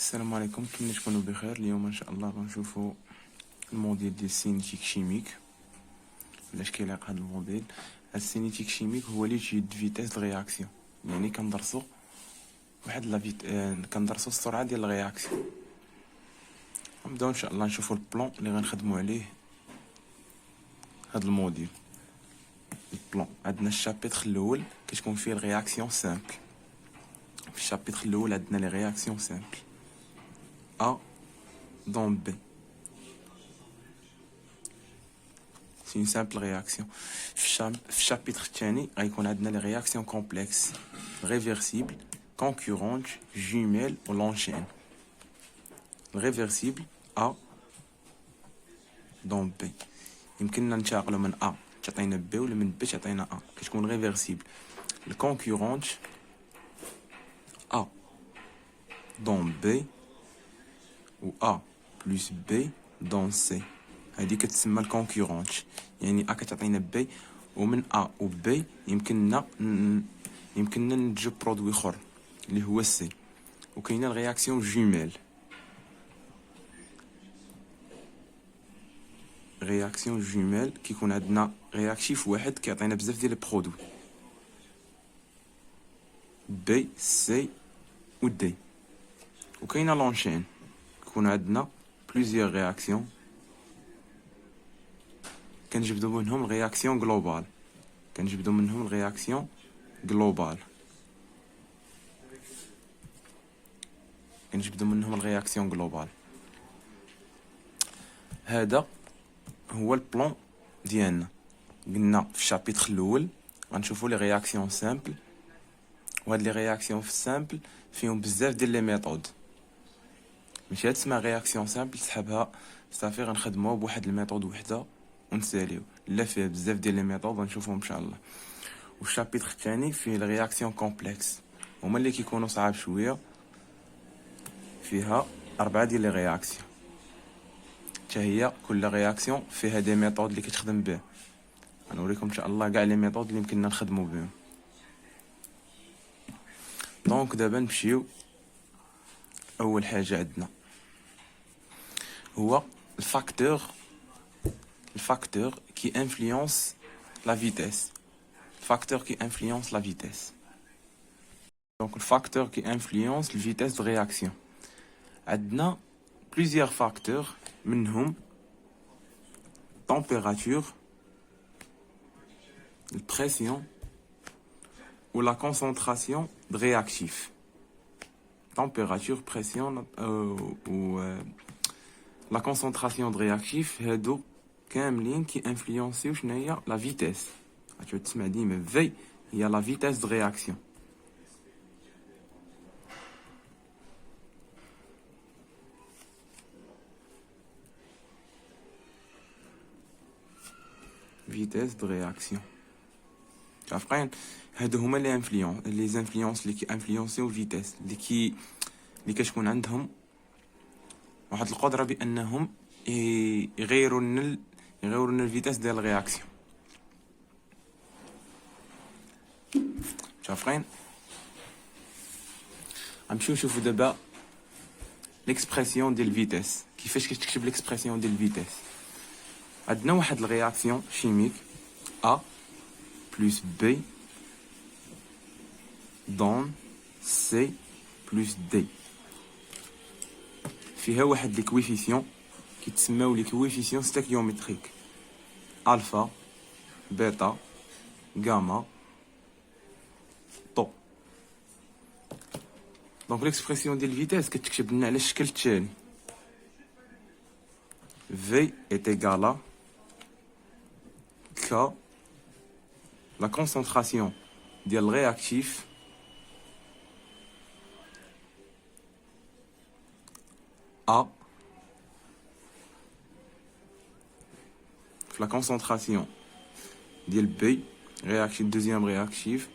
السلام عليكم، كي تكونوا بخير. اليوم ان شاء الله غنشوفوا الموديل ديال السينيتيك شيميك. علاش كيلاق هذا الموديل؟ هذا السينيتيك شيميك هو اللي تجيد فيتاس رياكسيون، يعني كندرسوا واحد لا فيت كندرسوا السرعه ديال الرياكسيون. نبداو ان شاء الله نشوفوا البلان اللي غنخدموا عليه هذا الموديل. البلان عندنا الشابيتر الاول كتكون فيه الرياكسيون سامبل. في الشابيتر الاول عندنا لي رياكسيون سامبل A dans B. C'est une simple réaction. في الشابيتر الثاني غيكون عندنا لي رياكسيون كومبلكس ريفرسيبل كونكورونت جوميل و لونشين. الريفرسيبل A dans B يمكننا ننتقلوا من A تعطينا B ولا من B تعطينا A، كتكون ريفرسيبل. الكونكورونت A dans B و A plus B dans C، هذه كتسمى الكونكورونت. يعني A كتعطينا B ومن A و B يمكننا ننتجو برودوي اخر اللي هو C. وكاينه الرياكسيون جوميل. رياكسيون جوميل كيكون عندنا رياكتيف واحد كيعطينا بزاف ديال البرودوي B C و D. وكاينه لونشين كيكون عندنا بليزيور رياكسيون كنجبدو منهم الرياكسيون جلوبال. هذا هو البلان ديالنا. قلنا في الشابيتر الاول غنشوفوا لي رياكسيون سامبل، وهاد لي رياكسيون في السامبل فيهم بزاف ديال لي ميثود. ماشي هاد تسمى رياكسيون سامبل تسحبها صافي غنخدموها بواحد الميثود وحده ونساليو، لا فيه بزاف ديال لي ميثود غنشوفهم ان شاء الله. والشابيتر الثاني فيه الرياكسيون كومبلكس، هما اللي كيكونوا صعاب شويه، فيها 4 ديال لي رياكسيون. حتى هي كل رياكسيون فيها دي ميثود اللي كتخدم به. غنوريكم ان شاء الله كاع لي ميثود اللي يمكننا نخدموا بهم. دونك دابا نمشيو. اول حاجه عندنا هو الفاكتور qui influence la vitesse. Donc le facteur qui influence la vitesse de réaction. عندنا plusieurs facteurs منهم température, pression ou la concentration de réactif. Température, pression ou la concentration de réactif هادو كاملين كي انفلونسيو شنو هي لا فيتيس. تسمع ديما في هي لا فيتيس دو رياكسيون. فيتيس دو رياكسيون عارفين هادو هما لي انفلونس اللي كي انفلونسيو الفيتيس اللي كتكون عندهم واحد القدره بانهم يغيروا لنا الفيتاس ديال الرياكسيون. شافين غنمشيو نشوفو دابا ليكسبرسيون ديال الفيتاس. كيفاش كتكتب ليكسبرسيون ديال الفيتاس؟ عندنا واحد الرياكسيون شيميك A plus B dans C plus D. فيها واحد لي كويفيسيون كيتسماو لي كويفيسيون ستاكيومتريك الفا بيتا غاما طو. دونك ليكسبرسيون ديال الفيتاس كتكتب لنا على الشكل التالي: V est égal à K la concentration ديال الرياكتيف A la concentration ديال B réactif deuxième réactif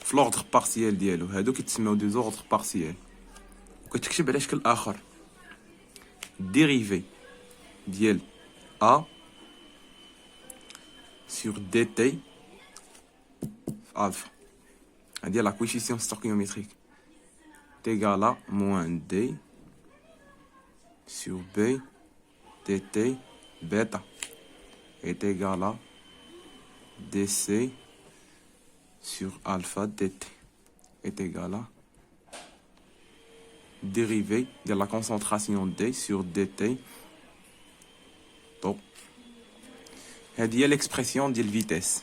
في l'ordre partiel ديالو. هادو كيتسموا دي زوردر بارسيال. وكتكتب على شكل اخر dérivé ديال A sur dt alpha. هادي لا كويفيسيون ستوكيومتريك est égal à moins D sur B dt bêta est égal à dc sur alpha dt est égal à dérivée de la concentration D sur dt. Donc, هذه هي l'expression ديال vitesse.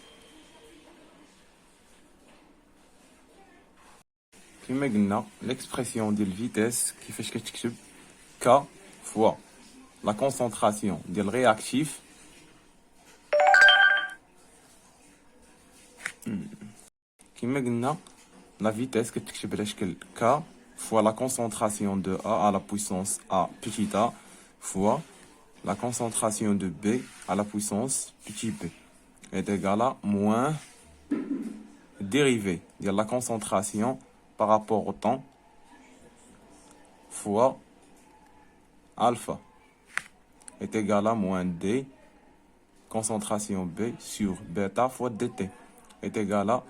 كما قلنا l'expression ديال vitesse كيفاش كتكتب K fois la concentration ديال réactif كما قلنا la vitesse كتكتب على شكل K fois la concentration de A à la puissance A petit a fois la concentration de B à la puissance petit b est égal à moins dérivée de la concentration par rapport au temps fois alpha est égal à moins D concentration B sur bêta fois dt est égal à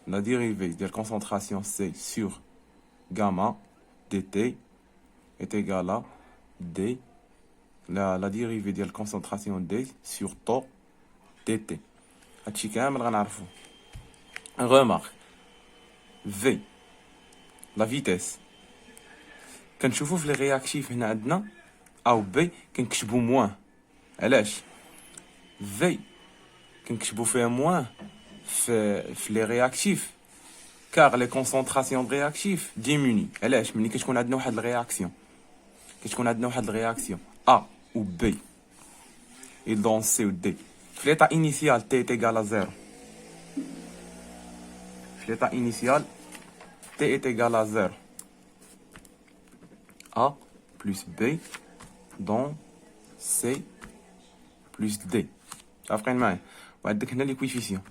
la dérivée de la concentration C sur gamma dt est égal à D la dérivée de la concentration D sur tau dt. هادشي كامل غنعرفو. Remarque V la vitesse كنشوفو في لي رياكتيف هنا عندنا او بي كنكتبو موان. علاش في كنكتبو فيها موان في لي رياكتيف كار لي كونسونطراسيون دو رياكتيف ديموني. علاش ملي كتكون عندنا واحد الرياكسيون A ou B et dans C ou D في l'état initial T est égal à 0. في l'état initial T est égal à 0. A plus B dans C plus D. عارفين معايا وعندك هنا لي كويفيسيون.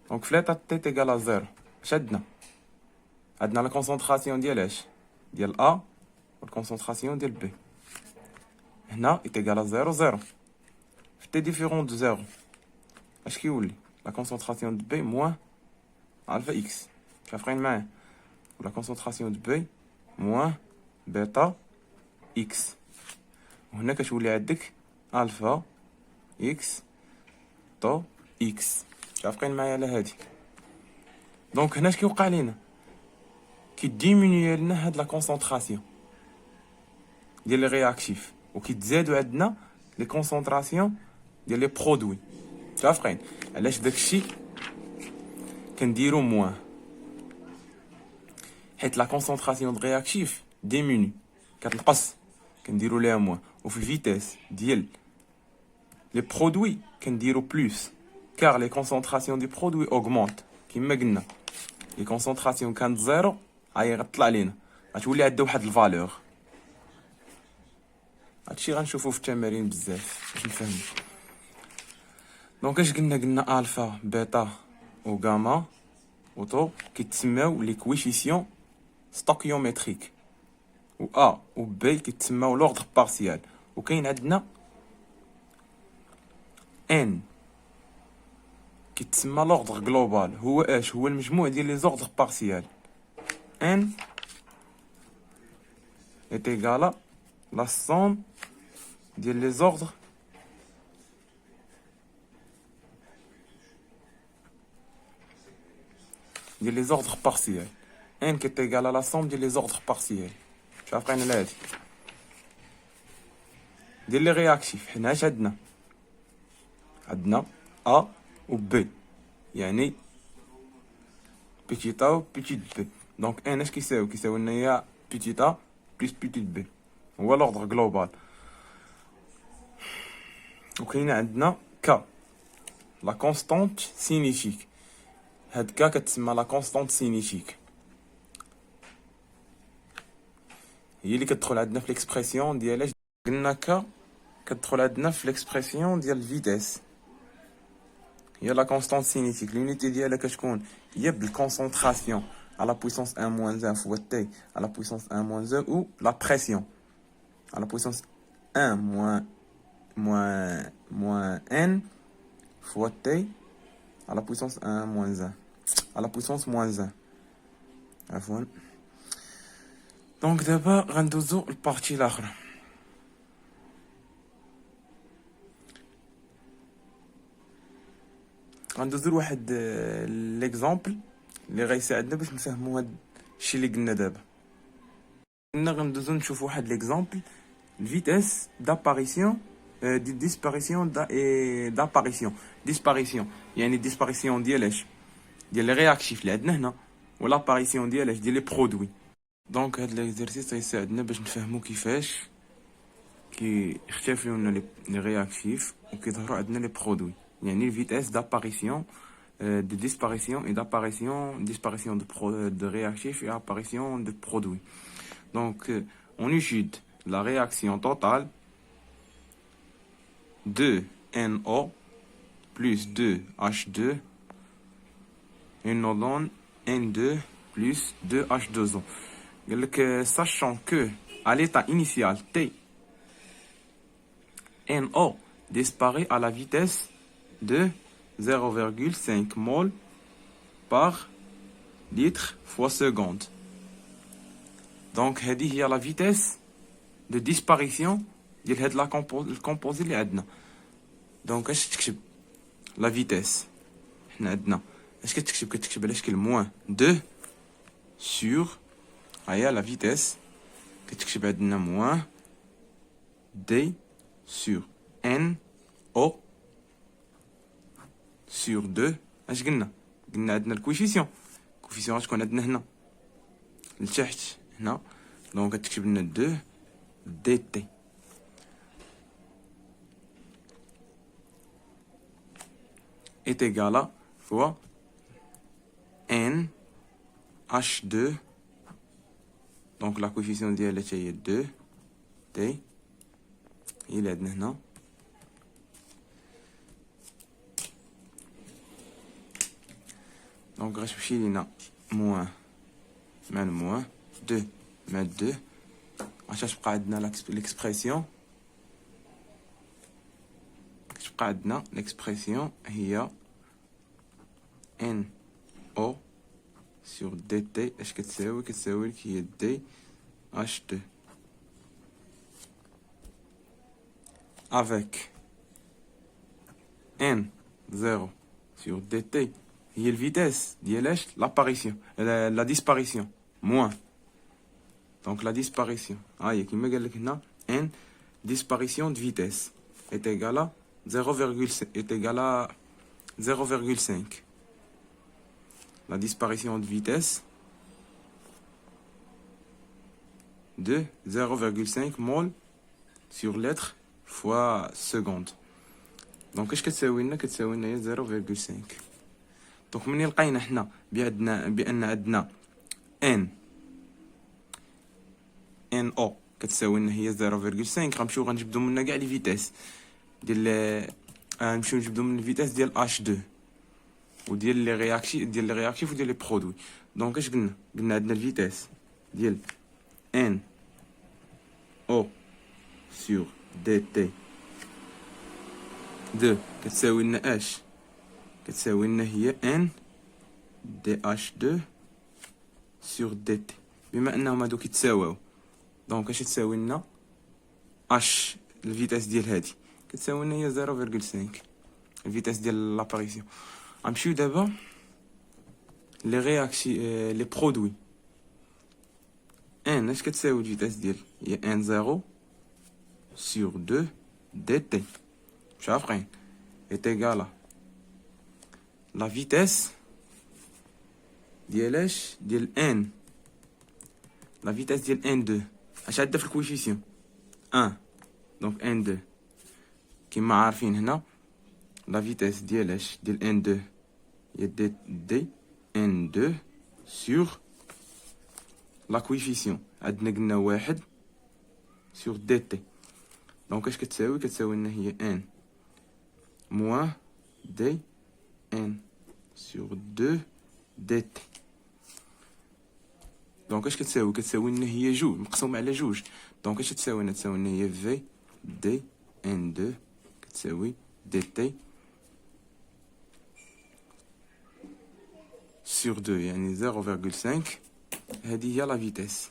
دونك في l'état T est égal à 0 اش عندنا لا كونسونطراسيون ديال اش ديال A والكونسونطراسيون ديال B. هنا est égal à 0 0 في T différent de 0 اش كيولي لا كونسونطراسيون دو B moins alpha x. عارفين معايا ولا كونسونطراسيون دو B moins bêta x. وهنا كتولي عندك الفا اكس طو اكس. عارفين معايا على هادي. دونك هنا اش كيوقع لينا كيديمينيو لنا هاد لا كونسونطراسيون ديال لي رياكتيف وكيتزادو عندنا لي كونسونطراسيون ديال لي برودوي. عارفين علاش داكشي كنديرو موان حيت لا كونسونطراسيون دو رياكتيف ديميني كتنقص كنديرو ليها موان. وفي الفيتاس ديال لي برودوي كنديرو بلوس كار لي كونسونطراسيون دي برودوي اوغمونط. كيما قلنا لي كونسونطراسيون كانت زيرو هاي غطلع لينا غتولي عندها واحد الفالور. هادشي غنشوفو في التمارين بزاف باش نفهمو. دونك اش قلنا الفا بيتا و غاما و طو كيتسماو لي كويفيسيون ستوكيومتريك و ا و بي كيتسماو لوردر بارسيال. وكاين عندنا ان كيتسمى لوردر جلوبال. هو اش هو المجموع ديال لي زوردر بارسيال. ان est égal à la somme ديال لي زوردر ديال لي زوردر بارسيال. ان qui est égal à la somme ديال لي زوردر بارسيال. عارفين على هادي ديال لي رياكتيف. حنا اش عندنا ا و بي يعني بيتيت ا و بيتيت بي. دونك ان اش كيساوي لنا هي بيتيت ا بلس بيتيت بي هو لوردر جلوبال. وكاين عندنا ك لا كونستانت سينيفيك. هاد ك كتسمى لا كونستانت سينيفيك هي اللي كتدخل عندنا في ليكسبرسيون ديال قلنا ك كتدخل عندنا في ليكسبرسيون ديال فيتاس هي لا كونستانت سينيفيك. لونيتي ديالها كتكون هي بالكونسونطراسيون à la puissance 1 moins 1 fois T à la puissance 1 moins 1 ou la pression à la puissance 1 moins n fois T à la puissance 1 moins 1. à la puissance moins 1. عفوا. دونك دابا غندوزو البارتي الاخرى. غندوزو لواحد ليكزامبل اللي غيساعدنا باش نفهمو هاد الشيء اللي قلنا دابا. قلنا غندوزو نشوفو واحد ليكزامبل الفيتاس داباريسيون دي ديسباريسيون داباريسيون ديسباريسيون يعني ديسباريسيون ديال اش ديال لي رياكتيف اللي عندنا هنا ولا اباريسيون ديال اش ديال لي برودوي. دونك هاد ليكزرسيس غيساعدنا باش نفهمو كيفاش كيختفيو لنا لي رياكتيف وكيظهروا عندنا لي برودوي يعني الفيتاس داباريسيون de disparition et d'apparition, disparition de réactifs et apparition de produits. Donc, on étudie la réaction totale de NO plus 2H2 et nous donne N2 plus 2H2O. Donc, sachant que à l'état initial T, NO disparaît à la vitesse de 0,5 mol par litre fois seconde. Donc, هذه هي la vitesse de disparition ديال هاد لا الكومبوزي اللي عندنا. دونك اش تكتب لا فيتيس حنا عندنا اش كتكتب على شكل موان 2 سور هيا لا فيتيس كتكتب عندنا موان دي سور ان او سور 2. اش قلنا عندنا الكويفيسيون غتكون عندنا هنا لتحت هنا. دونك كتكتب لنا 2 دي تي est égal à fois N H2. Donc la coefficient ديالها هي 2 T هي اللي عندنا هنا. دونك غتمشي لينا موان مع الموان 2 مع 2 غتبقى عندنا ليكسبرسيون كتبقى عندنا ليكسبرسيون هي ان او سور دي تي اش كتساوي لك هي دي اش 2 افيك ان 0 سور دي تي هي الفيتاس ديال اش لاباريسيون لا ديسباريسيون موان. دونك لا ديسباريسيون هي كيما قال لك هنا ان ديسباريسيون دو فيتاس est égal à 0,5. La disparition de vitesse de 0,5 mol sur litre fois seconde. Donc اش كتساوي لنا هي 0,5. دونك منين لقينا حنا بان عندنا ان او كتساوي لنا هي 0,5 غنمشيو غنجبدو منها كاع لي فيتاس ديال نمشيو نجبدو من الفيتاس ديال H2 وديال لي رياكتيف وديال لي برودوي. دونك اش قلنا عندنا الفيتاس ديال ان او سور دي تي 2 كتساوي لنا اش كتساوي لنا هي ان دي اش 2 سور دي تي. بما انهم هادو كيتساواو دونك اش تساوي لنا اش الفيتاس ديال هادي كتساوي لنا هي 0,5 الفيتاس ديال لاباريسيون. غنمشيو دابا لي رياكسي لي برودوي ان اش كتساوي الفيتاس ديال هي ان 0 سور 2 دي تي مش عارفين est égal à la vitesse ديال اش ديال ان la vitesse ديال ان 2 اش عندها في الكويفيسيون 1 دونك ان 2 كيما عارفين هنا لا فيتاس ديال اش ديال ان 2 هي دي ان 2 سور لا كويفيسيون عندنا قلنا 1 سور دي تي. دونك اش كتساوي لنا هي ان موان دي ان سور 2 دي تي. دونك اش كتساوي لنا هي جوج مقسومه على جوج. دونك اش تساوي لنا هي في دي ان 2 كتساوي دي تي sur 2 يعني 0,5 هذه هي لا فيتيس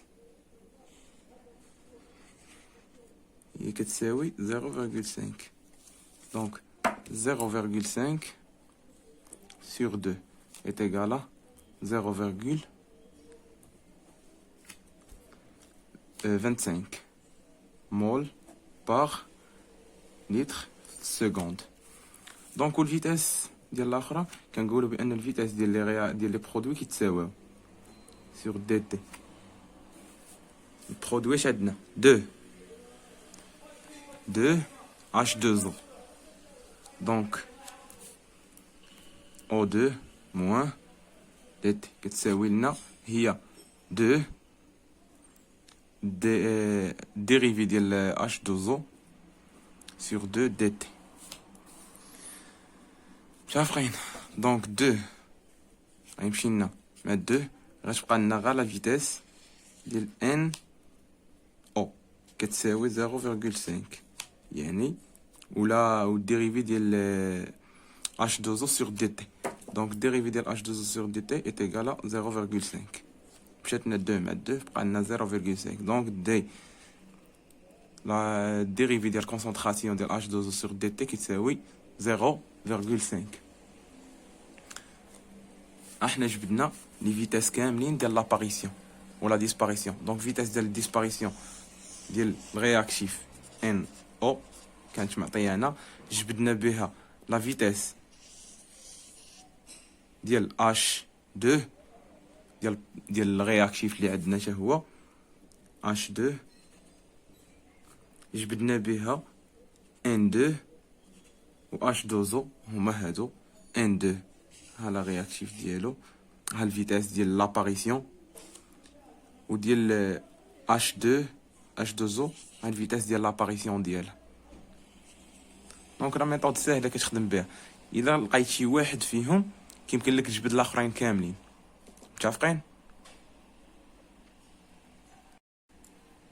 هي كتساوي 0,5 دونك 0,5 sur 2 est égal à 0,25 mol par litre seconde. دونك الفيتاس ديال الاخرى كنقولوا بان الفيتاس ديال لي برودوي كيتساواو سور دي تي. البرودوي اش عندنا 2 H2O دونك O2 موان دي تي كتساوي لنا هي 2 ديريفي ديال H2O سور 2 دي تي. شافقين دونك 2 غيمشي لنا مع 2 غتبقى لنا غير لا فيتاس ديال ان او كتساوي 0,5 يعني ولا والديريفي ديال H2O sur dt دونك الديريفي ديال H2O sur dt est égal à 0,5 مشات لنا 2 مع 2 بقى لنا 0,5 دونك دي لا ديريفي ديال كونسونطراسيون ديال H2O sur dt كتساوي 0,5. احنا جبدنا لي فيتاس كاملين ديال لاباريسيون ولا ديسباريسيون دونك فيتاس ديال الديسباريسيون ديال الرياكتيف ان او كانت معطيانا جبدنا بها لا فيتاس ديال اش 2 ديال الرياكتيف اللي عندنا حتى هو اش 2 جبدنا بها ان 2 و اش 2 هما هادو ان 2 ها لا رياكتيف ديالو ها الفيتاس ديال لاباريسيون وديال H2 H2O ها الفيتاس ديال لاباريسيون ديالها. دونك راه ميثود ساهله كتخدم بها الا لقيت شي واحد فيهم كيمكن لك تجبد الاخرين كاملين. متفقين؟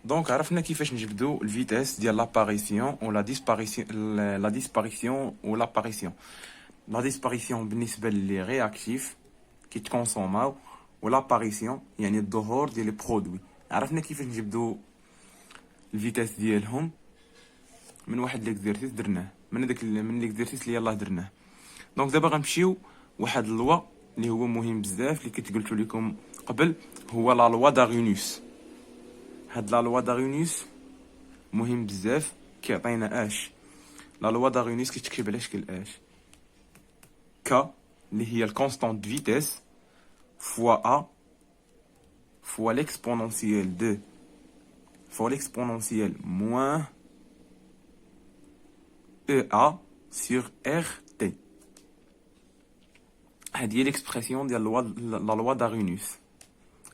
دونك عرفنا كيفاش نجبدو الفيتاس ديال لاباريسيون و لا ديسباريسيون و لاباريسيون. لا ديسباريسيون بالنسبه لي رياكتيف كيتكونسوماو و لاباريسيون يعني الظهور ديال لي برودوي. عرفنا كيفاش نجبدو الفيتاس ديالهم من واحد ليكزيرسيس درناه من ليكزيرسيس اللي يلاه درناه. دونك دابا غنمشيو واحد اللوا اللي هو مهم بزاف اللي كنت قلت لكم قبل هو لا لوا دارينيوس. هاد لا لوا دارينيوس مهم بزاف كيعطينا اش لا لوا دارينيوس كتكتب على شكل اش K اللي هي الكونستانت دو فيتاس فوا A فوا l'exponentielle de فوا l'exponentielle moins EA sur RT. هادي هي ليكسبرسيون ديال لا لوا دارينيوس.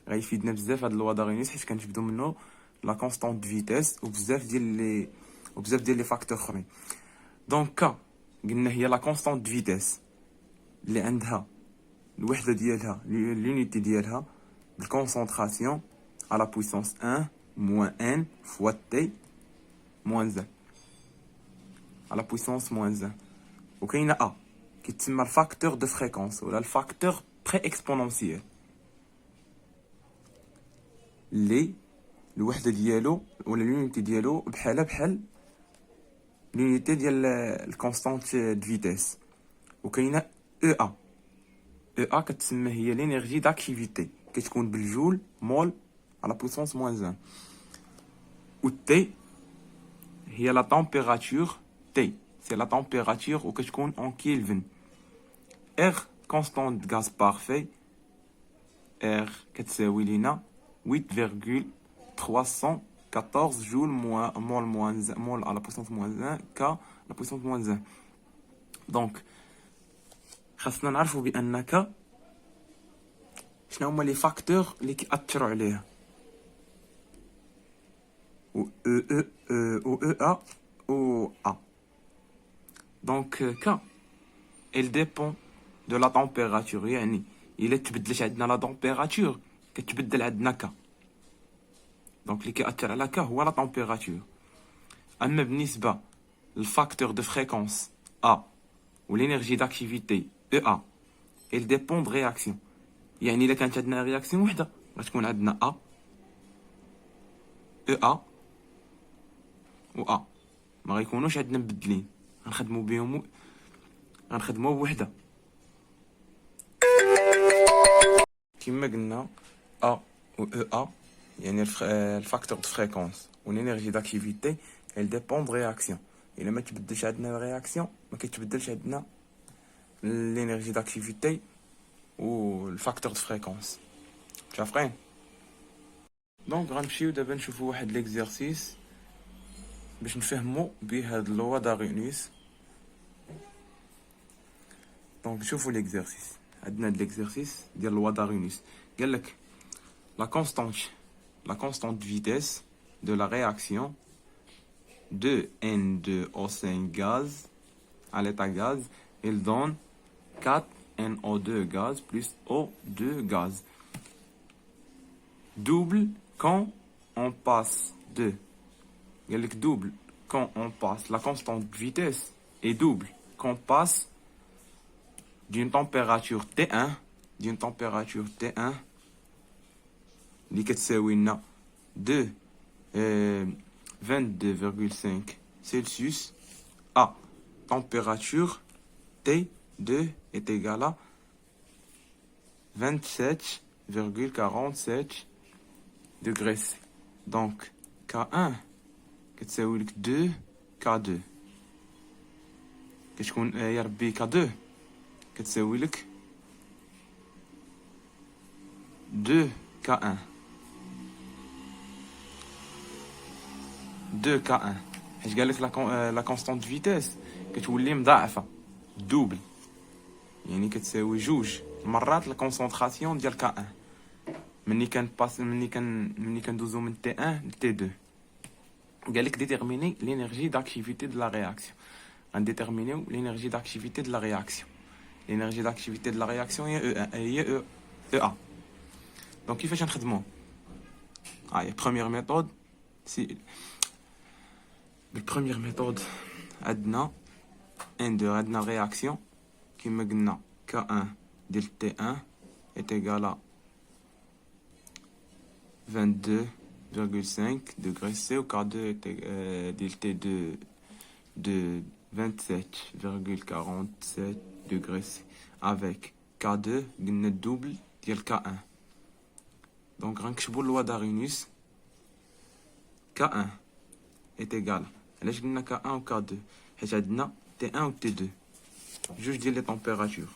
غيفيدنا بزاف هاد لوا دارينيوس حيت كنجبدو منه لا كونستانت دو فيتاس وبزاف ديال لي فاكتور اخرين. دونك K قلنا هي لا كونستانت دو فيتاس اللي عندها الوحده ديالها لونيتي ديالها بالكونسونطراسيون على بويسونس 1 موان ان فوا تي موان 1 على بويسونس موان 1. وكاينه ا كيتسمى الفاكتور دو فريكونس ولا الفاكتور بري اكسبونونسيال اللي الوحده ديالو ولا لونيتي ديالو بحال لونيتي ديال الكونستانت دو فيتاس. وكاينه او ا كتسمى هي لينيرجي داكتيفيتي كتكون بالجول مول على بويسونس موان 1. و تي هي لا تمبيراتور تي سي لا تمبيراتور وكتكون en كيلفن. ار كونستانت غاز بارفي ار كتساوي لينا 8,314 جول مول على بويسونس موان 1 ك على بويسونس موان 1. دونك خاصنا نعرفوا بانك شنو هما لي فاكتور اللي كيأثروا عليها و ا و ا. دونك ك elle dépend de la température يعني الا تبدلت عندنا لا température كتبدل عندنا ك. دونك اللي كيأثر على ك هو لا température. اما بالنسبه للفاكتور دو فريكونس ا و l'énergie d'activité EA elle dépend de réaction يعني الا كانت عندنا رياكسيون وحده غتكون عندنا ا او ا و ا، ما غيكونوش عندنا مبدلين، غنخدموا بهم، غنخدموا بوحده. كما قلنا ا و او ا يعني الفاكتور دو فريكونس و لينيرجي داكتيفيتي elle dépend de réaction. الا ما تبدلش عندنا الرياكسيون ما كيتبدلش عندنا لينيرجي داكتيفيتي و الفاكتور دو فريكونس. متفقين؟ دونك غنمشيو دابا نشوفو واحد ليكزيرسيس باش نفهمو بيه هاد لوا دارينيس. دونك شوفو ليكزيرسيس، عندنا هاد ليكزيرسيس ديال لوا دارينيس. قالك la constante de vitesse de la réaction de N2O5 gaz à l'état gaz, il donne 4NO2 gaz plus O2 gaz. Double quand on passe de... Il y a double quand on passe. La constante de vitesse est double quand on passe d'une température T1 اللي كتساوي لنا 22,5 Celsius à température T2 est égale à 27,47 degrés C. Donc K1 كتساوي لك 2 K2 كتكون يا ربي K2 كتساوي لك 2 K1 2K1 حيت قال لك لا كونستانت فيتيس كتولي مضاعفه دوبل، يعني كتساوي جوج مرات لا كونسونطراسيون ديال K1 ملي كندوزو من T1 ل T2. قال لك ديتيرميني لينيرجي داكتيفيتي دو لا رياكسيون. غنديتيرمينيو لينيرجي داكتيفيتي دو لا رياكسيون. لينيرجي داكتيفيتي دو لا رياكسيون هي او ا. دونك كيفاش نخدمو؟ هاي بروميير ميثود. بالبروميير ميثود عندنا عندنا رياكسيون كما قلنا K1 ديال T1 est égal à 22,5 degrés C و K2 ديال T2 de 27,47 degrés C avec K2 قلنا الدوبل ديال K1. دونك غنكتبو لوا دارينيس K1 est égal. علاش قلنا K1 و K2؟ حيت عندنا T1 و T2 جوج ديال لي طومبيراتور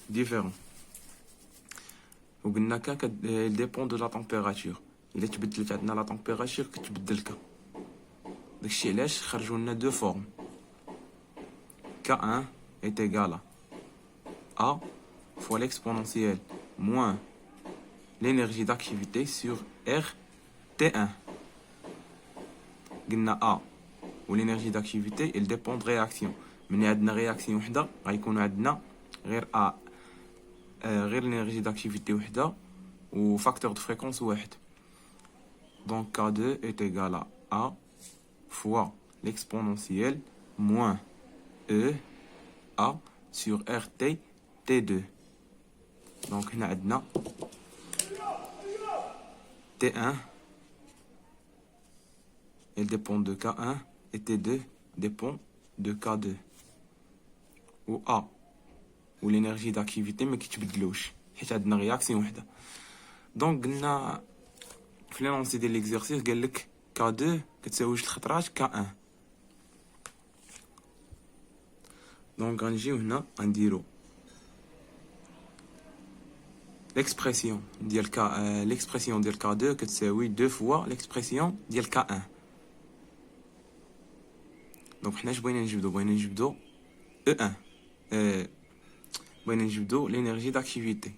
ديفيرون، و قلنا K ديبون دو لا طومبيراتور. الا تبدلت عندنا لا طومبيراتور كتبدل K. داكشي علاش خرجوا لنا دو فورم. K1 est égal à A fois l'exponentielle moins l'énergie d'activité sur R T1. قلنا A و l'énergie d'activité elle dépend de réaction. ملي عندنا رياكسيون وحده غيكون عندنا غير A غير l'énergie d'activité وحده و facteur de fréquence واحد. Donc K2 est égal à A fois l'exponentielle moins E A sur RT T2. Donc هنا عندنا T1 elle dépend de K1 et T2 dépend de K2 و A و l'énergie d'activité ما كيتبدلوش حيت عندنا رياكسيون وحده. دونك قلنا في لانونسي ديال ليكزيرسيس قال لك K2 كتساوي جوج الخطرات K1. دونك غنجيو هنا غنديرو l'expression ديال K l'expression ديال K2 كتساوي 2 fois l'expression ديال K1. دونك حنا اش بغينا نجبدو E1 بغينا نجبدو l'énergie d'activité.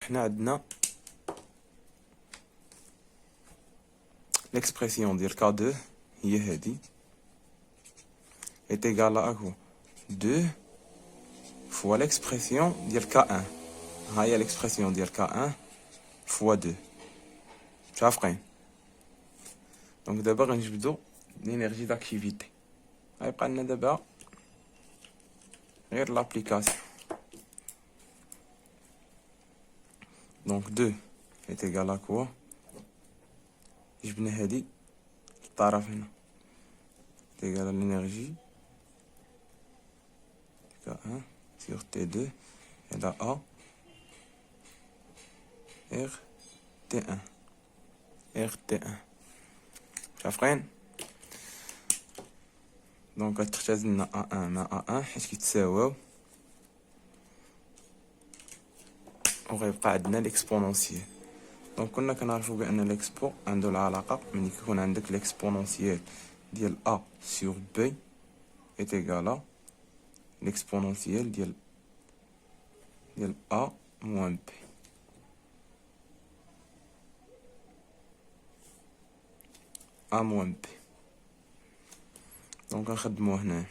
حنا عندنا l'expression ديال K2 هي هادي est égal à 2 fois l'expression ديال K1. ها هي l'expression ديال K1 fois 2. متفقين؟ دونك دابا غنجبدو l'énergie d'activité. غيبقى لنا دابا غير l'application. Donc 2 est égal à quoi? جبنا هذه الطرف هنا est égal à l'énergie K1 sur T2 et là A R T1 RT1 شافين؟ دونك تختزل لنا A1 مع A1 حيت كيتساواو وغيبقى عندنا ليكسبونونسيال. دونك كنا كنعرفو بان ليكسبو عنده العلاقه ملي كيكون عندك ليكسبونونسيال ديال A sur B est égal à l'exponentielle ديال A moins B. A moins B. دونك غنخدموه هنا.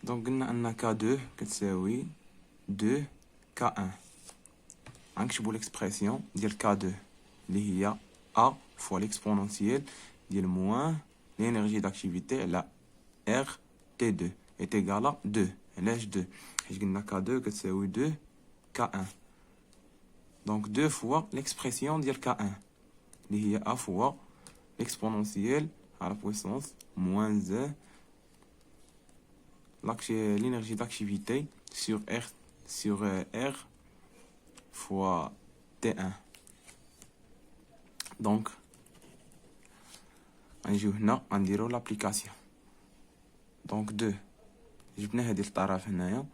دونك قلنا ان K2 كتساوي 2 K1. غنكتبو ليكسبرسيون ديال K2 اللي هي A fois l'exponentielle ديال موان l'énergie d'activité على R T2 est égal à 2. علاش 2 حيت قلنا K2 كتساوي 2 K1. دونك 2 fois l'expression ديال K1 اللي هي A fois l'exponentielle à la puissance moins 1 l'énergie d'activité sur R fois T1. Donc غنجيو هنا غنديرو لابليكاسيون. دونك 2 جبنا هذه الطرف هنايا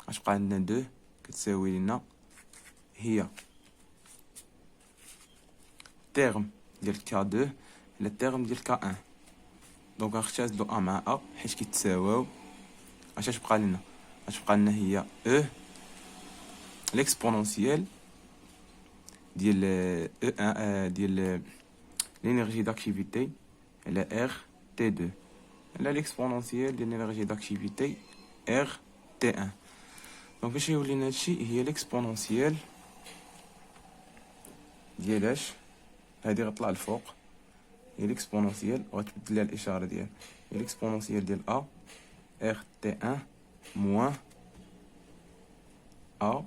غتبقى عندنا 2 كتساوي لنا هي تيرم ديال K2 على التيرم ديال K1. دونك غنختزلو A مع A حيت كيتساواو. اش تبقى لنا؟ غتبقى لنا هي E l'exponentielle ديال E1 ديال l'énergie d'activité على R T2 على l'exponentielle ديال l'énergie d'activité R T1. دونك باش يولي لنا هادشي هي l'exponentielle ديال اش هادي غطلع الفوق هي l'exponentielle وغتبدل لها الاشاره ديال هي l'exponentielle ديال A R T1 moins A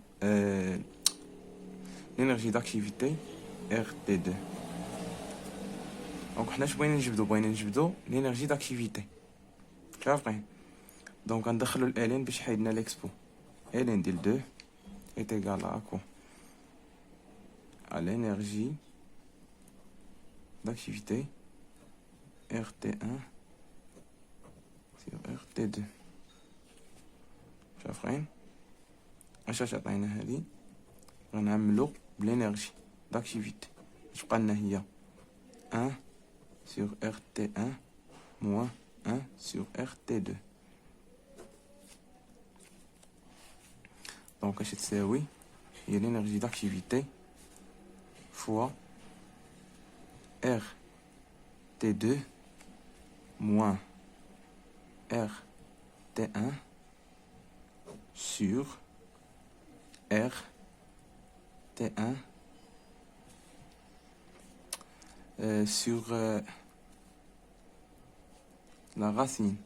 l'énergie d'activité RT2. دونك حنا بغينا نجبدو l'énergie d'activité شافين. دونك غندخلو الالين باش حيدنا ليكسبو. الين ديال 2 est égal à quoi? À l'énergie d'activité RT1 sur RT2 شافين. اش تعطينا هذه؟ غنعملو بلينيرجي داكتيفيتي تبقى لنا هي 1 sur RT1 moins 1 sur RT2. دونك اش تساوي؟ هي l'énergie d'activité fois RT2 moins RT1 sur RT1 sur la racine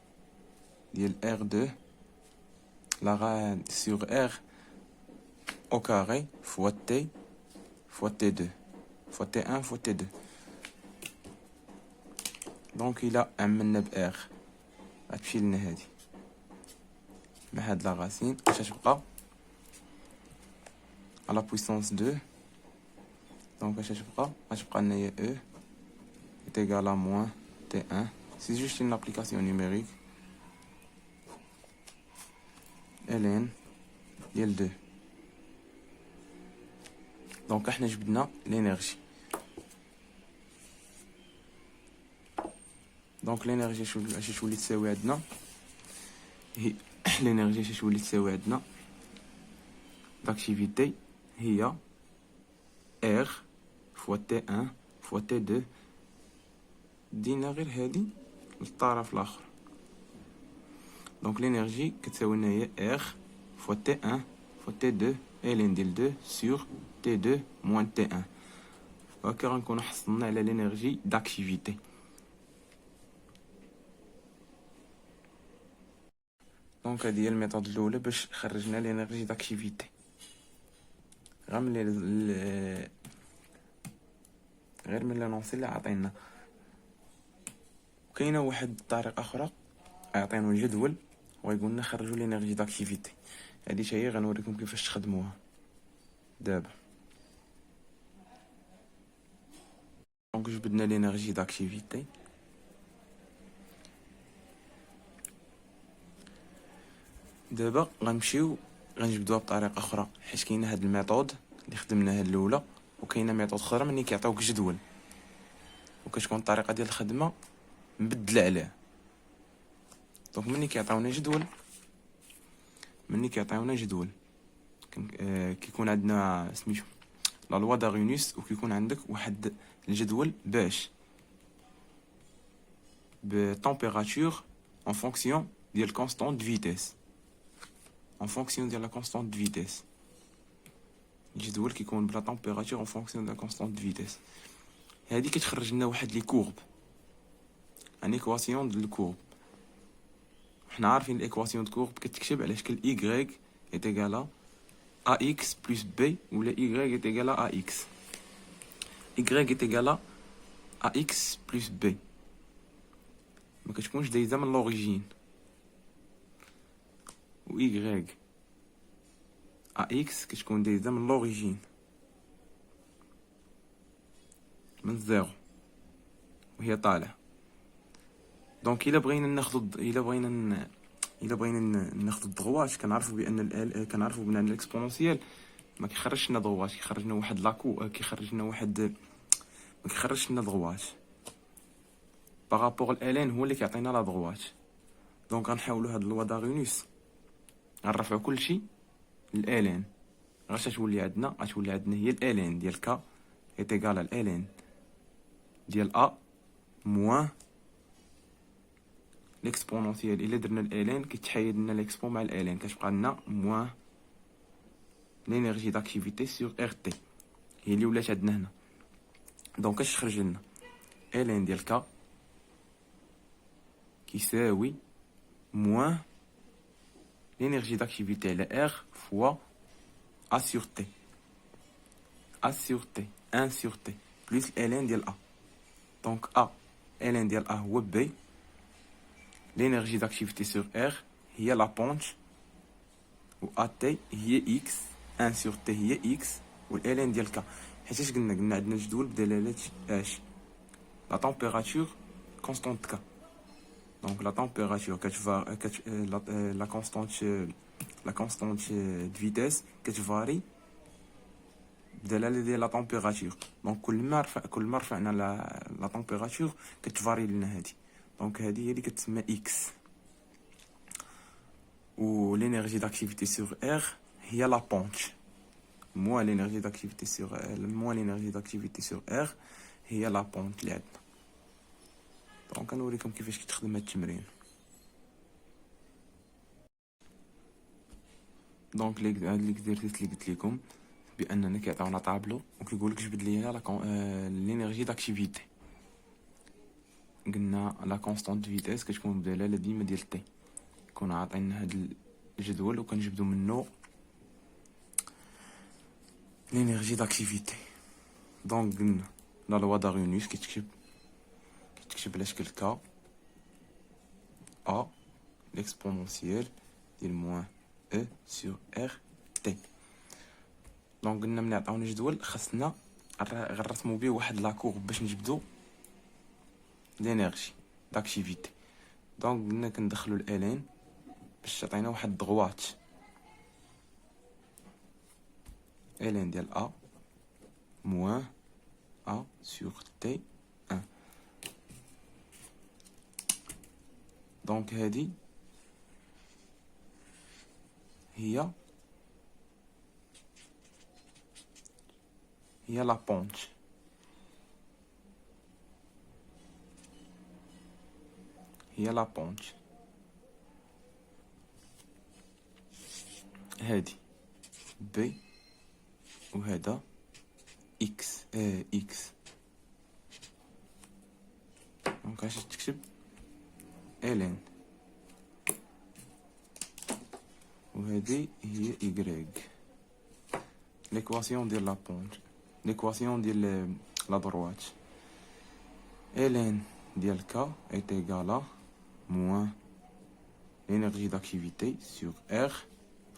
de R2 sur R au carré fois T fois T2 fois T1 fois T2. Donc il a عملنا ب R غتمشي لنا هادي مع هاد لا راسين اش تبقى à la puissance 2. Donc اش غتبقى لنا هي E est égal à moins T1. C'est juste une application numérique. ln ديال 2. دونك احنا جبدنا l'énergie. دونك l'énergie اش تولي تساوي عندنا هي l'énergie اش تولي تساوي عندنا d'activité هي R fois T1 fois T2 دينا غير هادي للطرف الاخر. دونك l'énergie كتساوي لنا هي R fois T1 fois T2 ln ديال 2 sur T2 moins T1. وهكا غنكونو حصلنا على لينيرجي داكتيفيتي. دونك هادي هي الميثود الاولى باش خرجنا لينيرجي داكتيفيتي. غير من لانونسي اللي عطينا. وكاينه واحد الطريقه اخرى، يعطينا الجدول ويقول لنا خرجوا لينيرجي داكتيفيتي. هادي حتى هي غنوريكم كيفاش تخدموها دابا. دونك جبدنا لينيرجي داكتيفيتي. دابا غنجبدوها بطريقه اخرى، حيت كاينه هاد الميثود اللي خدمناها الاولى، وكاينه ميثود اخرى مني كيعطيوك جدول، وكتكون الطريقه ديال الخدمه مبدله عليه. دونك مني كيعطيونا جدول كيكون عندنا سميتو لا لوا دارينوس، وكيكون عندك واحد الجدول باش بتمبيراتور en fonction ديال كونستانت دو فيتيس، en fonction ديال لا كونستانت دو فيتيس. الجدول كيكون بلا تمبيراتور en fonction ديال لا كونستانت دو فيتيس. هادي كتخرج لنا واحد لي كورب، ان ايكواسيون ديال الكورب. حنا عارفين الايكواسيون دو كورب كتكتب على شكل y est égal à ax plus b ولا y est égal à ax. y est égal à ax plus b ما كتكونش دايزه من لوريجين، و y ax كتكون دايزه من لوريجين من الزيرو وهي طالعه. دونك الا بغينا ناخذ الضغوات، كنعرفوا بان الاكسبونونسيال ما كيخرجش لنا ضغوات، كيخرج لنا واحد لاكو، ما كيخرجش لنا ضغوات. بارابور الالين هو اللي كيعطينا لا ضغوات. دونك غنحاولوا هاد لوا دارينوس غنرفعوا كلشي للالين. غتولي عندنا هي الالين ديال كا ايت ايكال الالين ديال ا موان ليكسبونونسيال. الا درنا الالين كيتحيد لنا ليكسبو مع الالين، كتبقى لنا موان لينيرجي داكتيفيتي سور ار تي، هي اللي ولات عندنا هنا. دونك اش خرج لنا؟ الين ديال كا كيساوي موان لينيرجي داكتيفيتي على ار فوا ا سور تي، ا سور تي 1 سور تي بلس الالين ديال ا. دونك ا الين ديال ا هو بي، l'énergie d'activité sur R هي لا بونش، و AT هي X، 1 sur T هي X، و الالين ديال K. حيت اش قلنا عندنا جدول بدلالة اش لا تمبيراتور كونستانت K. دونك لا تمبيراتور لا كونستانت دو فيتيس كتفاري بدلالة ديال لا تمبيراتور. دونك كل ما رفعنا لا تمبيراتور كتفاري لنا هادي. دونك هادي هي اللي كتسمى اكس. و لينيرجي داكتيفيتي سور ار هي لا بونش، موان لينيرجي داكتيفيتي سور ار هي لا بونش اللي عندنا. دونك نوريكم كيفاش كتخدم هاد التمرين. دونك هاد ليكزيرسيس اللي قلت لكم باننا كيعطيونا طابلو وكيقول لك جبد لي لينيرجي داكتيفيتي. قلنا لا كونستانت فيتيس كتكون بدلاله ديما ديال تي. كون عاطينا هاد الجدول وكنجبدو منه لينيرجي داكتيفيتي. دونك قلنا لا لوا دارينوس كتكتب على شكل كا ا ليكسبونونسيال ديال موان او سور ار تي. دونك قلنا ملي عطاونا جدول خاصنا غنرسمو بيه واحد لاكورب باش نجبدو لينيرجي داكتيفيتي. دونك قلنا كندخلو الالين باش تعطينا واحد الضغوات. الين ديال ا موان ا سور تي 1. دونك هادي هي لا بونش. هي لا بونش هادي بي، وهذا اكس اكس. دونك اش تكتب الين، وهذه هي ايكغيك. ليكواسيون ديال لا بونت، ليكواسيون ديال لا دروات. ln ديال k est égal à moins l'énergie d'activité sur R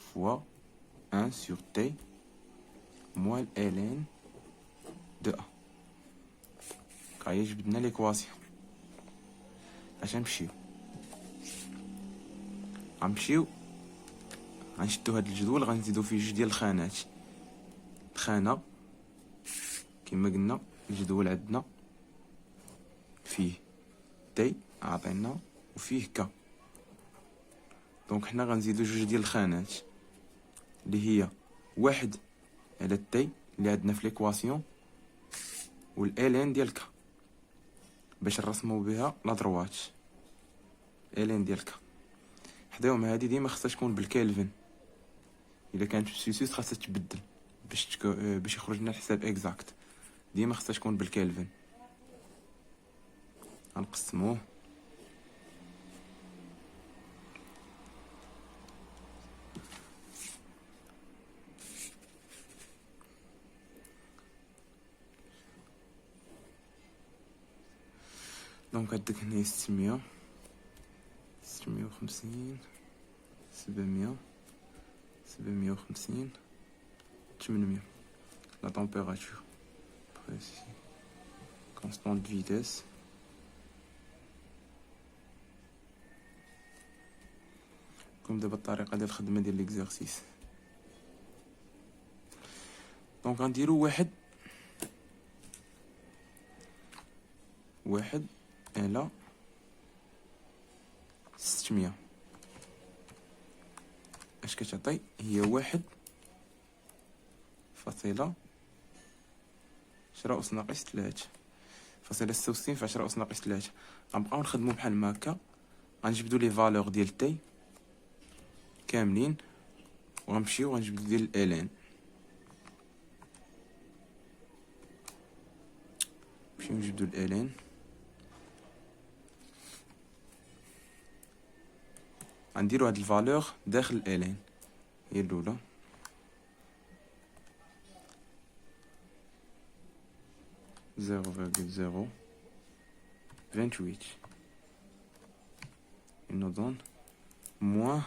fois 1 sur T moins ln de A. كاي جبدنا ليكواسيون. اش غنمشيو غنشدو هاد الجدول، غنزيدو فيه جوج ديال الخانات. الخانه كما قلنا الجدول عندنا فيه تي عطينا وفيه ك، دونك حنا غنزيدو جوج ديال الخانات اللي هي واحد على التي اللي عندنا في ليكواسيون والالين ديال ك باش نرسمو بها لا دروات. الين ديال ك حداهم هادي ديما خاصها تكون بالكالفن، الا كانت بالسيسوس خاصها تبدل باش يخرج لنا الحساب اكزاكت. ديما خاصها تكون بالكالفن. غنقسموه دونك عندك هنا 600 650 700 750 800. La température précis constante de vitesse كم دابا الطريقه ديال الخدمه ديال ليكزارسيس. دونك غنديرو واحد على 600. اش كتعطي؟ هي 1.10 أس ناقص 3 فاصلة 66 في 10 أس ناقص 3. غنبقاو نخدمو بحال ما هكا. غنجبدو لي فالور ديال تي كاملين وغنمشيو غنجبدو ديال الالين. نمشيو نجبدو الالين. غنديرو هاد الفالور داخل الالين. هي الاولى 0,028. Il nous donne moins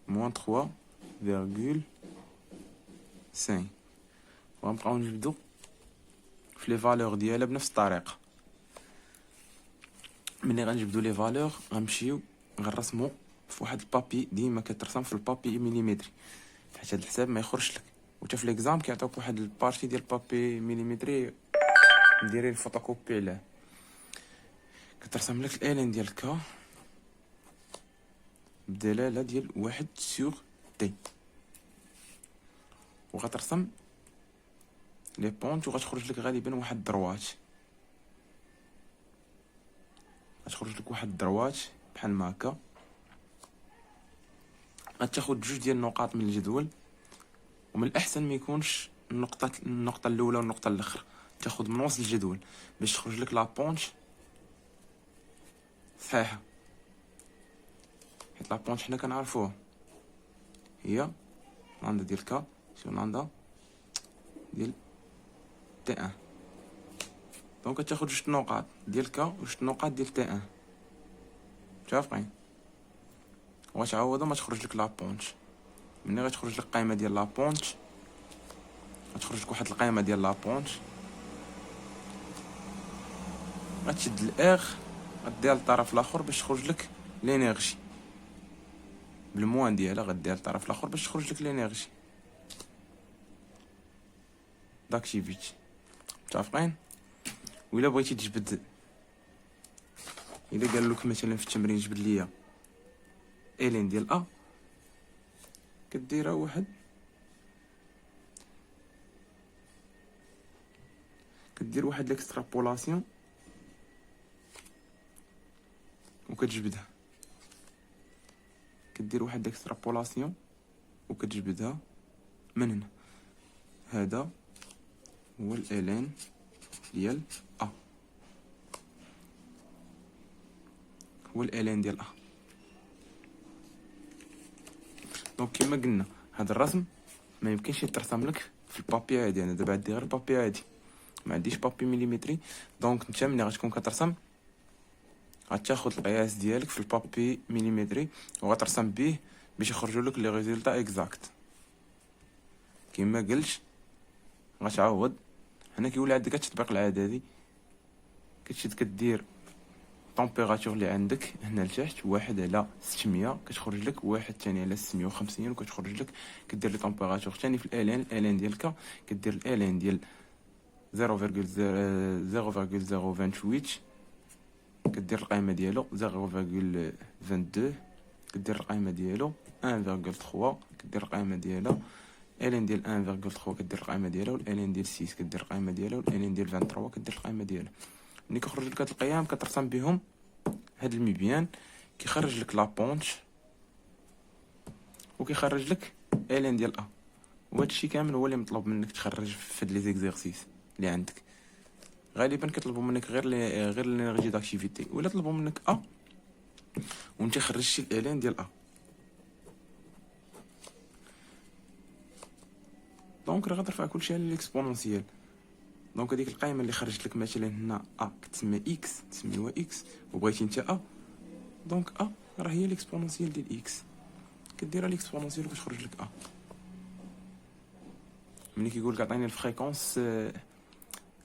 3,5. وغنبقاو نجبدو في لي فالور ديالها بنفس الطريقه. ملي غنجبدو لي فالور غنمشيو غنرسمو في واحد البابي. ديما كترسم في البابي مليمتري حيت هاد الحساب ما يخرجش لك. وتا في ليكزام كيعطيوك واحد البارتي ديال البابي مليمتري نديري الفوتوكوبي عليه. كترسم لك الالين ديال كا بدلاله ديال 1 سور تي، وغترسم لي بونت وغتخرج لك غالبا واحد الدروات. غتخرج لك واحد الدروات بحال ما هكا. غتاخد جوج ديال النقاط من الجدول، ومن الاحسن ما يكونش النقطه الاولى والنقطه الاخرى. تاخد من وسط الجدول باش تخرج لك لا بونش صحيحه. حيت لا بونش حنا كنعرفوها هي لاندا ديال كا سور لاندا ديال تي ان. دونك تاخد جوج النقاط ديال كا وجوج النقاط ديال تي ان متوافقين، وغتعوضهم تخرج لك لا بونش. ملي غتخرج لك القيمه ديال لا بونش غتخرج لك واحد القيمه ديال لا بونش. غتشد الاغ غديها للطرف الاخر باش تخرج لك لينيرجي بالموان ديالها. غديها للطرف الاخر باش تخرج لك لينيرجي داكتيفيتي متفقين. وإلا بغيتي تجبد، الا قال لك مثلا في التمرين جبد ليا الين ديال ا، كديرها واحد كدير واحد ليكسترابولاسيون وكتجبدها. كدير واحد ليكسترابولاسيون وكتجبدها من هنا. هذا هو الالين ديال ا، هو الالين ديال ا. دونك كيما قلنا هذا الرسم ما يمكنش يترسم لك في البابي عادي. انا دابا عندي غير بابي عادي، ما عنديش بابي مليمتري. دونك نتا ملي غتكون كترسم غتاخد القياس ديالك في البابي مليمتري وغترسم به باش يخرجوا لك لي ريزولطا اكزاكت. كيما قلت غتعوض هنا كيولي عندك التطبيق العددي، كتشد كدير طومبيراتور اللي عندك هنا لتحت 1/600 كتخرج لك 1 ثاني على 650 وكتخرج لك. كدير لي طومبيراتور ثاني في الالين ديالك، كدير الالين ديال 0.028 كدير القيمه ديالو 0.22 كدير القيمه ديالو 1.3 كدير القيمه ديالها الين ديال 1.3 كدير القيمه ديالها، والالين ديال 6 كدير القيمه ديالها، والالين ديال 23 كدير القيمه ديالها. ملي كيخرج لك هاد القيم كترسم بهم هاد المبيان، كيخرج لك لابونش وكيخرج لك الين ديال ا. وهذا الشيء كامل هو اللي مطلوب منك تخرج في هاد لي زيكزيرسيس اللي عندك. غالبا كيطلبوا منك غير لينيرجي داكتيفيتي، ولا طلبوا منك ا وانت خرجتي الالين ديال ا. دونك راه غترفع كلشي على الاكسبونونسيال. دونك هذيك القيمه اللي خرجت لك مثلا هنا ا كتسمى اكس، تسميوها اكس، وبغيتي انت ا، دونك ا راه هي الاكسبونونسيال ديال اكس، كديرها الاكسبونونسيال وكتخرج لك ا. ملي كيقول لك عطيني الفريكونس،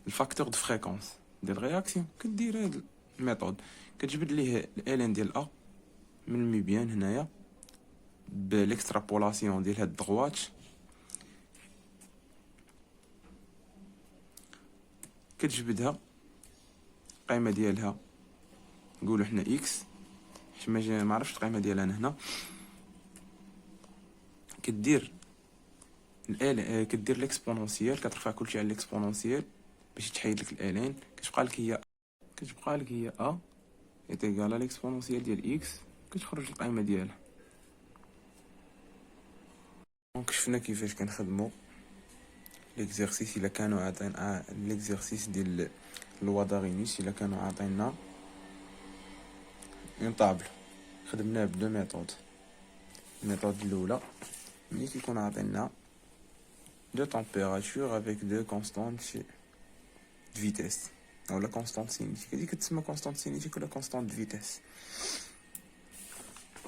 الفاكتور دو فريكونس ديال رياكسيون، كدير هاد الميثود كتجبد ليه الالين ديال ا من المبيان هنايا بالاكسترابولاسيون ديال هاد الدغوات، كتجبدها القيمه ديالها نقولوا حنا اكس، حيت ما عرفتش القيمه ديالها انا هنا. كدير كدير الاكسبونونسيال، كترفع كلشي على الاكسبونونسيال باش تحيد لك الالين، كتبقى لك هي ا ايتيغال الاكسبونونسيال ديال اكس، كتخرج القيمه ديالها. دونك شفنا كيفاش كنخدموا ليكزيرسيس الا كانوا عاطين ليكزيرسيس ديال الوضاغينيس. الا كانوا عاطينا اون طابل خدمناه بدو ميثود. الميثود الاولى ملي كيكون عاطينا دو تمبيراتور افيك دو كونستانت دو فيتيس اولا كونستانت سينيتيك، هذيك كتسمى كونستانت سينيتيك ولا كونستانت دو فيتيس.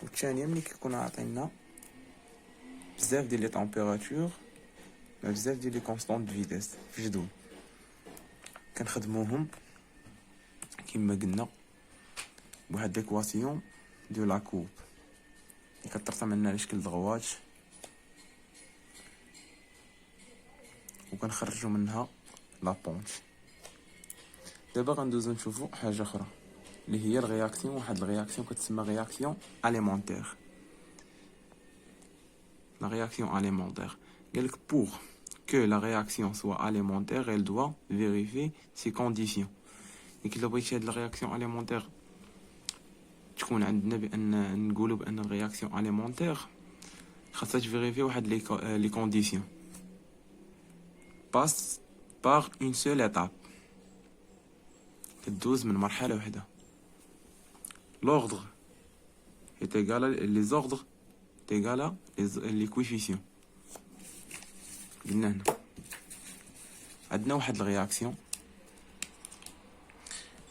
والثانيه ملي كيكون عاطينا بزاف ديال لي تمبيراتور بزاف ديال لي كونستانت دو فيتيس في جدول، كنخدموهم كما قلنا بواحد ليكواسيون دو لا كوب كترسم لنا على شكل دغوات، وكنخرجوا منها لابونش. دابا غندوزو نشوفو حاجه اخرى اللي هي الرياكسيون. واحد الرياكسيون كتسمى رياكسيون اليمونتير. لا réaction alimentaire. Pour que la réaction soit alimentaire, elle doit vérifier ces conditions. Et que la réaction alimentaire تكون عندنا بان نقولوا بان الرياكسيون alimentaire خاصها تفيريفي واحد لي كونديسيون. passe par une seule étape. كدوز من مرحله واحده. l'ordre est égal les ordres est égal à les coefficients. قلنا هنا عندنا واحد الرياكسيون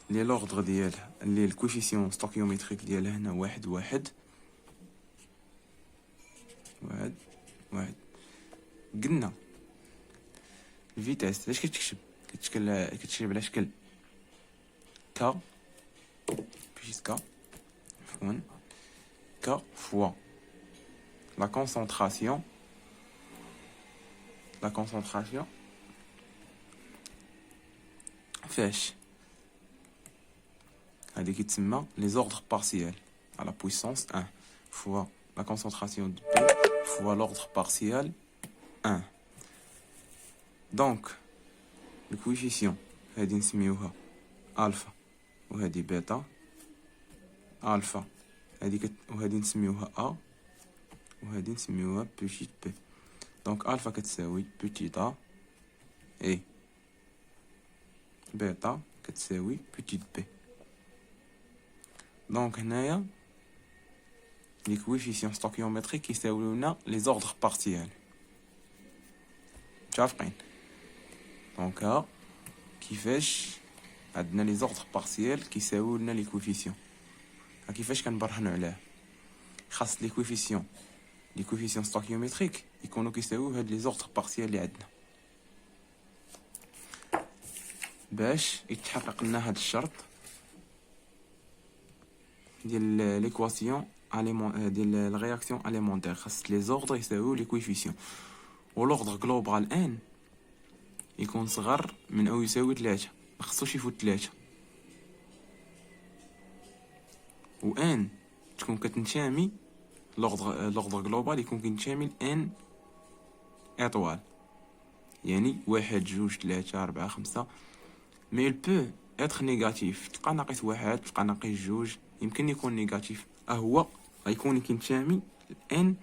اللي لوغدغ ديالها اللي الكوفيسيون ستوكيوميتريك ديالها هنا واحد واحد واحد واحد. قلنا الفيتاس فاش كتكتب على شكل كا بيس كا عفوا كا فوا لا كونسونطراسيون فاش هذه كيتسمى لي زوردر بارسيال على بويسونس 1 فوا لا كونسونطراسيون دو بي فوا لوردر بارسيال 1. دونك الكويفيسيون هذه نسميوها الفا وهذه بيتا. الفا هذه وهذه نسميوها ا وهذه نسميوها بوتيت بي. دونك الفا كتساوي بوتيت ا بيتا كتساوي بوتيت بي. دونك هنايا لي كويفيسيون ستوكيومتريك كيساويو لنا لي زوردر بارتيال. متفقين؟ دونك ها كيفاش عندنا لي زوردر بارتيال كيساويو لنا لي كويفيسيون. ها كيفاش كنبرهنوا عليه؟ خاص لي كويفيسيون ستوكيومتريك يكونوا كيساويو هاد لي زوردر بارتيال اللي عندنا. باش يتحقق لنا هاد الشرط ديال ليكواسيون ديال الرياكسيون اليمونتير، خاص لي زوردر يساويو لي كويفيسيون، و لوردر جلوبال ان يكون صغر من او يساوي 3، ما خصوش يفوت 3، و ان تكون كتنتمي لوردر جلوبال يكون كينتمي لان اطوال، يعني 1 2 3 4 5. مي البو اتر نيجاتيف، تلقى ناقص 1 تلقى ناقص 2، يمكن يكون نيجاتيف، هو غيكون كينتمي لان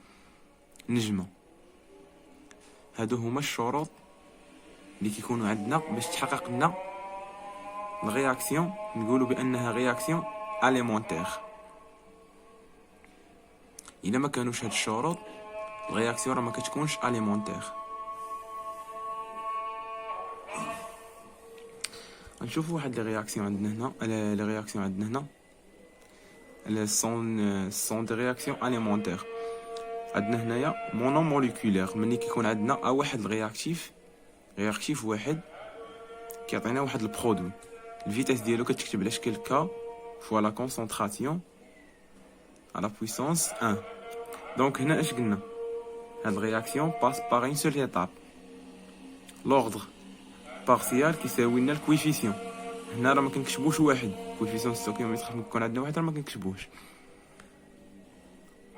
نجمه. هادو هما الشروط اللي كيكونوا عندنا باش تحقق لنا الرياكسيون، نقولوا بانها رياكسيون اليمونتير. الا ما كانوش هاد الشروط الرياكسيون راه ما كتكونش اليمونتير. غنشوفوا واحد لي رياكسيون عندنا هنا، لي رياكسيون عندنا هنا سون دي رياكسيون اليمونتير. عندنا هنايا مونوموليكولير، ملي كيكون عندنا واحد الرياكتيف واحد كيعطينا واحد البرودوي، الفيتاس ديالو كتكتب على شكل ك فوا لا كونسونطراسيون على بويسونس 1. دونك هنا اش قلنا؟ هاد الرياكسيون باس باغ اون سول ايتاب، لوردر بارسيال كيساوي لنا الكويفيسيون. هنا راه ما كنكتبوش واحد، كويفيسيون ستوكيومتريك كيكون عندنا واحد راه ما كنكتبوش.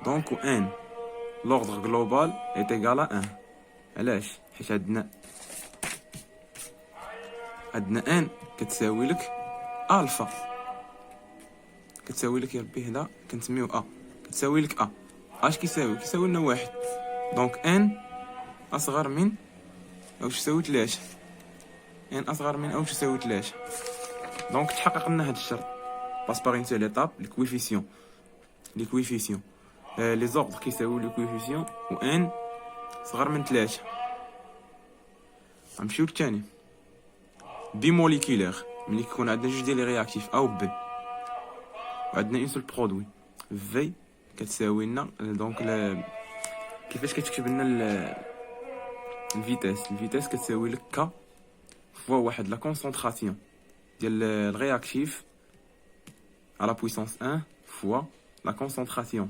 دونك و ان لوردر جلوبال ايت ايغال ا 1. علاش؟ حيت عندنا ان كتساوي لك الفا، كتساوي لك يا ربي هنا كنسميو ا، كتساوي لك ا. اش كيساوي لنا واحد. دونك ان اصغر من او تساوي 3، ان اصغر من او تساوي 3. دونك تحقق لنا هاد الشرط باس باغ اون سول ايتاب. لي كويفيسيون لي زوردر كيساويو لي كويفيسيون و ان صغر من 3. غنمشيو للثاني، بي موليكولير، ملي كيكون عندنا جوج ديال لي رياكتيف ا و بي وعندنا اون سول برودوي في كتساوي لنا. دونك كيفاش كتكتب لنا الفيتاس كتساوي لك ك فوا واحد لا كونسونطراسيون ديال الرياكتيف على بويسونس 1 فوا لا كونسونطراسيون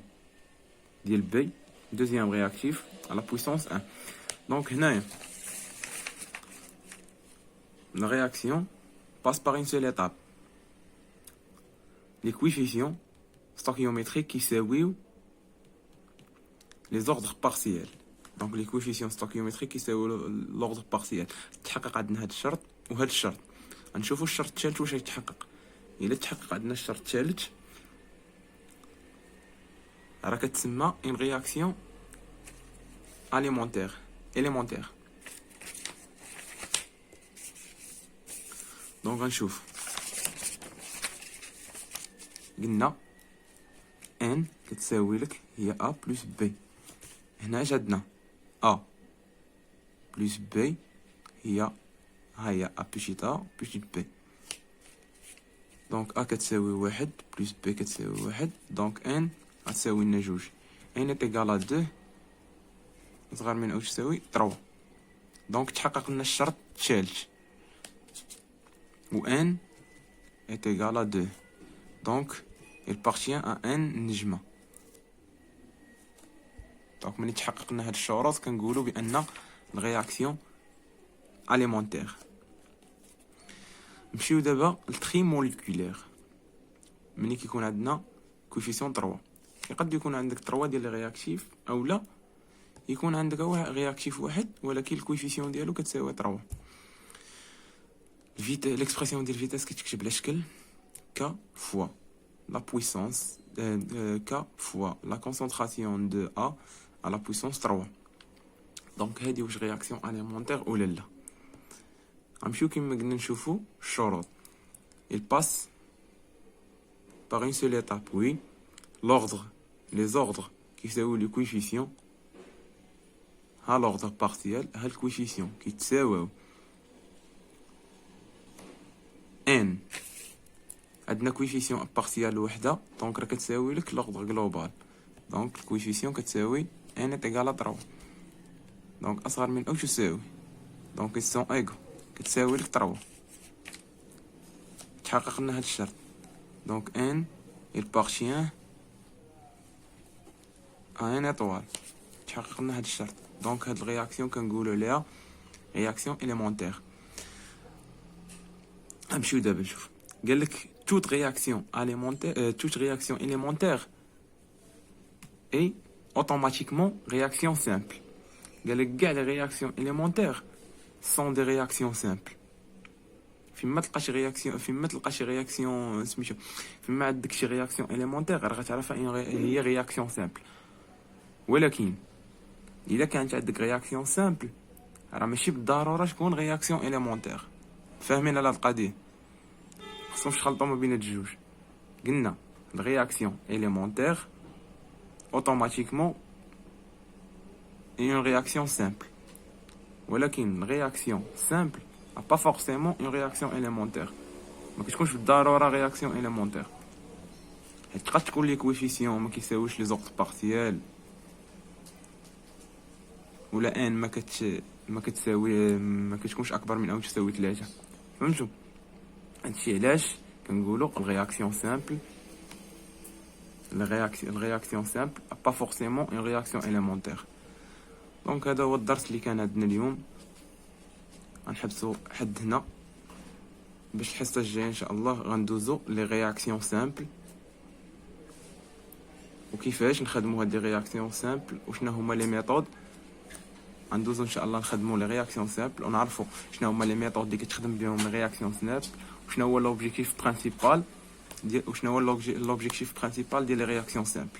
ديال بي دوزيام رياكتيف على بويسونس 1. دونك هنايا la réaction passe par une seule étape. Les coefficients stoichiométriques qui s'évoluent les ordres partiels. Donc les coefficients stoichiométriques qui s'évoluent l'ordre partiel. تحقق عندنا هذا الشرط وهذا الشرط. غنشوفوا الشرط الثالث واش يتحقق. الا تحقق عندنا الشرط الثالث راه كتسمى une réaction élémentaire. دونك غنشوف قلنا ان كتساوي لك هي ا بلس بي. هنا اش عندنا؟ ا بلس بي هي ا بيشيت ا بيشيت بي. دونك ا كتساوي 1 بلس بي كتساوي 1. دونك ان غتساوي لنا 2. ان ايكال 2 صغر من او تساوي 3. دونك تحقق لنا الشرط الثالث où n est égal à 2. Donc, il appartient à n نجمة. دونك ملي تحققنا هاد الشروط كنقولوا بان الرياكسيون اليمونتير. نمشيو دابا للتري موليكولير. ملي كيكون عندنا كوفيسيون 3، يقد يكون عندك 3 ديال لي رياكتيف او لا يكون عندك رياكتيف واحد ولكن الكوفيسيون ديالو كتساوي 3. l'expression ديال الفيتاس كتكتب على شكل k fois la puissance k fois la concentration de A à la puissance 3. دونك هادي واش رياكسيون اليمونتير ولا لا؟ غنمشيو كيما قلنا نشوفو الشروط. il passe par une seule étape. Oui, l'ordre, les ordres كيساويو لي كويفيسيون. ها l'ordre partiel, ها الكويفيسيون كيتساواو. n عندنا كويفيسيون بارتيال وحده دونك راه كتساوي لك لوردر جلوبال. دونك الكويفيسيون كتساوي n est égal à 3. دونك اصغر من او تساوي. دونك ils sont égaux كتساوي لك 3. تحقق لنا هاد الشرط. دونك n il appartient à n étoile. تحقق لنا هاد الشرط. دونك هاد الرياكسيون كنقولوا ليها رياكسيون élémentaire. نمشيو دابا نشوف. قال لك toute réaction élémentaire est automatiquement réaction simple. قال لك كاع les réactions élémentaires sont des réactions simples. فيما تلقى شي رياكسيون سميتو فيما عندك شي رياكسيون élémentaire راه غتعرفها هي رياكسيون simple. ولكن اذا كانت عندك رياكسيون simple راه ماشي بالضروره تكون رياكسيون élémentaire. فاهمين على القضيه؟ خصهمش تخلطوا ما بين الجوج. قلنا الرياكسيون élémentaire automatiquement est une réaction simple. ولكن الرياكسيون simple n'a pas forcément une réaction élémentaire. ما كتكونش بالضروره رياكسيون élémentaire. حيت تقدر تكون لي كويفيسيون ما كيساويش لي زوغط بارتيال ولا ان ما كتكونش اكبر من او تساوي 3. فهمتوا؟ هادشي علاش كنقولوا الرياكسيون سامبل الرياكسيون سامبل با فورسيمون اون رياكسيون élémentaire. دونك هذا هو الدرس اللي كان عندنا اليوم. غنحبسو حد هنا باش الحصه الجايه ان شاء الله غندوزو لي رياكسيون سامبل وكيفاش نخدموا هاد لي رياكسيون سامبل وشنو هما لي ميثود. غندوزو ان شاء الله نخدموا لي رياكسيون سامبل ونعرفوا شنو هما لي ميثود اللي كتخدم بهم لي رياكسيون سامبل وشنو هو لوبجيكتيف برينسيبال ديال لي رياكسيون سامبل.